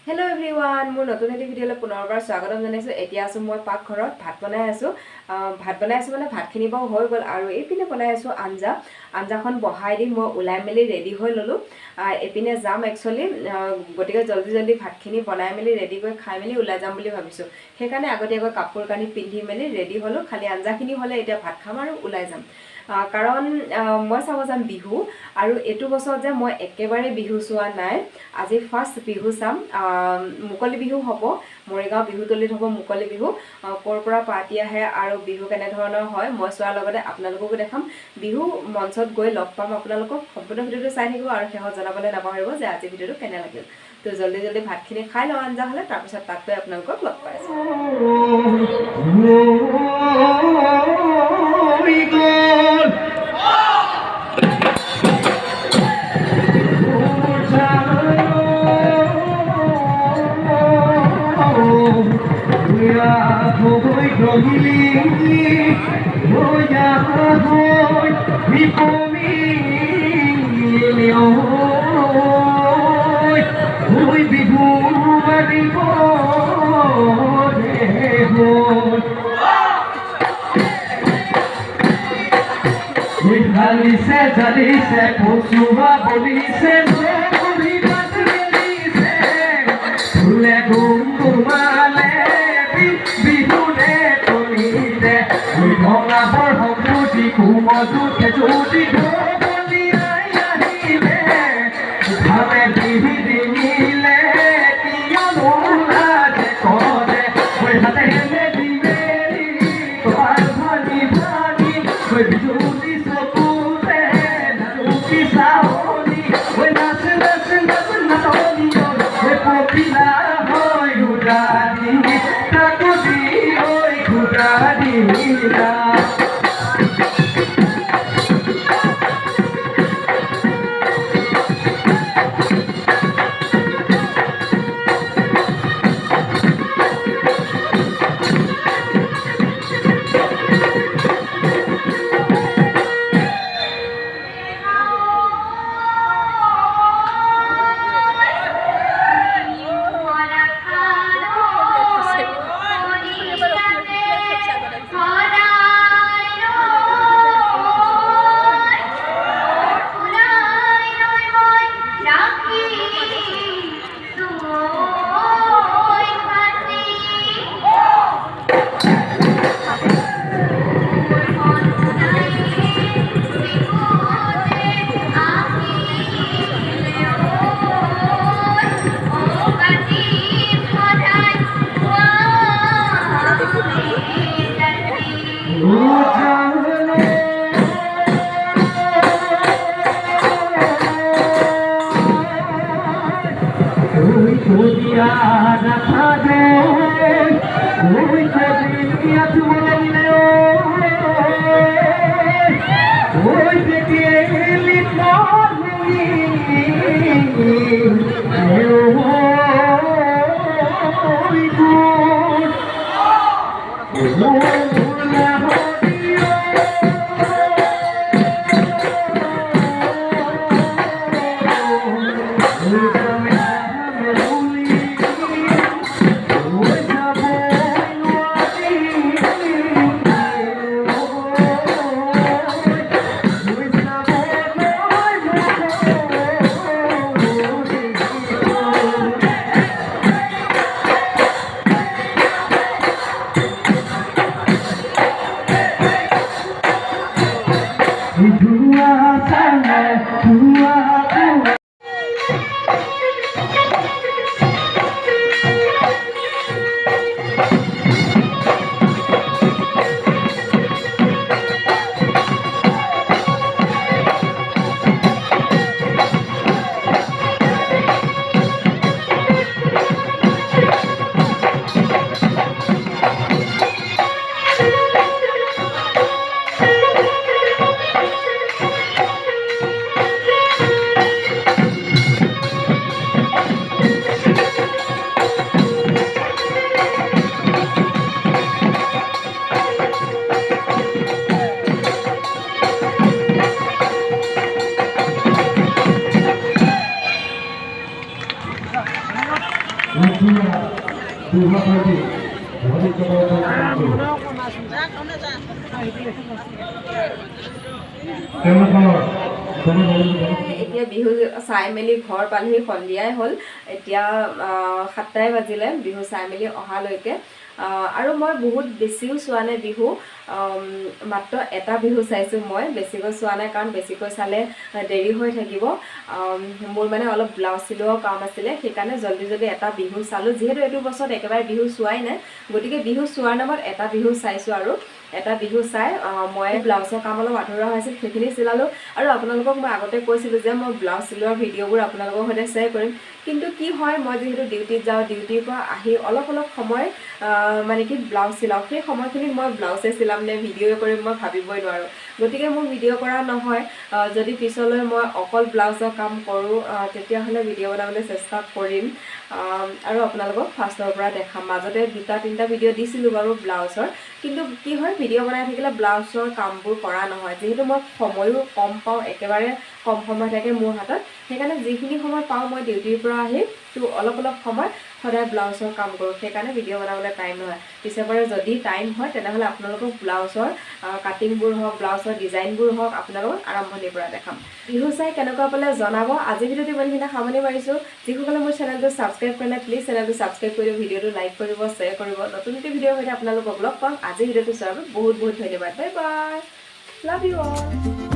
Hello everyone, মোৰ নতুন এটি ভিডিঅ'লৈ পুনৰবাৰ স্বাগতম জনাইছো। এতিয়া আছো মই পাকঘৰত ভাত বনাই আছো। মানে ভাতখিনি বাও হৈ গ'ল আৰু এইপিনে বনাই আছো আঞ্জাখন বহাই দি মই ওলাই মেলি ৰেডি হৈ ললো। এইপিনে যাম একচুয়ালি গতিকে জলদি ভাতখিনি বনাই মেলি ৰেডি কৰি খাই মেলি ওলাই যাম বুলি ভাবিছো। সেইকাৰণে আগতীয়াকৈ কাপোৰ কানি পিন্ধি মেলি ৰেডি হলো। খালি আঞ্জাখিনি হ'লে এতিয়া ভাত খাম আৰু ওলাই যাম। কাৰণ মই চাব যাম বিহু আৰু এটো বছৰ যে মই একেবাৰে বিহু চোৱা নাই। আজি ফাৰ্ষ্ট বিহু চাম। মুকলি বিহু হ'ব, মৰিগাঁও বিহুতলিত হ'ব মুকলি বিহু। ক'ৰ পৰা পাৰ্টি আহে আৰু বিহু কেনে ধৰণৰ হয় মই চোৱাৰ লগতে আপোনালোককো দেখাম। বিহু মঞ্চত গৈ লগ পাম আপোনালোকক। সম্পূৰ্ণ ভিডিঅ'টো চাই থাকিব আৰু শেষত জনাবলৈ নাপাহৰিব যে আজি ভিডিঅ'টো কেনে লাগিল। তো জলদি ভাতখিনি খাই লওঁ আঞ্জা হ'লে, তাৰপিছত তাত গৈ আপোনালোকক লগ পাই আছোঁ। Jalise, Posuva, Bolise, Tule Gumale, Bihune, Tolide, we don't have our home duty, Kuma Duke, Judy, Goboli, Ayahile, Hame Bihile, Kianola, Jekode, we had a heavy, we Judy, so এতিয়া বিহু চাই মেলি ঘৰ পালোহি সন্ধিয়াই হ'ল এতিয়া 7টাই বাজিলে বিহু চাই মেলি অহালৈকে আৰু মই বহুত বেছিও চোৱা নাই বিহু মাত্ৰ এটা বিহু চাইছোঁ মই বেছিকৈ চোৱা নাই কাৰণ বেছিকৈ চালে দেৰি হৈ থাকিব মোৰ মানে অলপ ব্লাউজ চিলোৱাও কাম আছিলে সেইকাৰণে জল্দি জল্দি এটা বিহু চালোঁ যিহেতু এইটো বছৰত একেবাৰে বিহু চোৱাই নাই গতিকে বিহু চোৱাৰ নামত এটা বিহু চাইছোঁ আৰু এটা বিহু চাই মই ব্লাউজৰ কাম অলপ আধৰুৱা হৈছিল সেইখিনি চিলালোঁ আৰু আপোনালোকক মই আগতে কৈছিলোঁ যে মই ব্লাউজ চিলোৱাৰ ভিডিঅ'বোৰ আপোনালোকৰ সৈতে শ্বেয়াৰ কৰিম কিন্তু কি হয় মই যিহেতু ডিউটিত যাওঁ ডিউটিৰ পৰা আহি অলপ সময় মানে কি ব্লাউজ চিলাওঁ সেই সময়খিনিত মই ব্লাউজে চিলাম নে ভিডিঅ' কৰিম মই ভাবিবই নোৱাৰোঁ গতিকে মোৰ ভিডিঅ' কৰা নহয় যদি পিছলৈ মই অকল ব্লাউজৰ কাম কৰোঁ তেতিয়াহ'লে ভিডিঅ' বনাবলৈ চেষ্টা কৰিম আৰু আপোনালোকক ফাৰ্ষ্টৰ পৰা দেখাম মাজতে 2-3টা ভিডিঅ' দিছিলোঁ বাৰু ব্লাউজৰ কিন্তু কি হয় ভিডিঅ' বনাই থাকিলে ব্লাউজৰ কামবোৰ কৰা নহয় যিহেতু মই সময়ো কম পাওঁ একেবাৰে কম সময় থাকে মোৰ হাতত সেইকাৰণে যিখিনি সময় পাওঁ মই ডিউটিৰ পৰা আহি তো অলপ সময় সদায় ব্লাউজৰ কাম কৰোঁ সেইকাৰণে ভিডিঅ' বনাবলৈ টাইম নহয় পিছেবাৰে যদি টাইম হয় তেনেহ'লে আপোনালোকক ব্লাউজৰ কাটিংবোৰ হওক ব্লাউজৰ ডিজাইনবোৰ হওক আপোনালোকক আৰম্ভণিৰ পৰা দেখাম বিহু চাই কেনেকুৱা পালে জনাব আজি ভিডিঅ'টো ইমানখিনি সামৰণি মাৰিছোঁ যিসকলে মোৰ চেনেলটো ছাবস্ক্ৰাইব কৰা নাই প্লিজ চেনেলটো ছাবস্ক্ৰাইব কৰি ভিডিঅ'টো লাইক কৰিব শ্বেয়াৰ কৰিব নতুন ভিডিঅ'ৰ সৈতে আপোনালোকক লগ পাম আজি ভিডিঅ'টো চোৱাৰ বাবে বহুত ধন্যবাদ bye bye love you all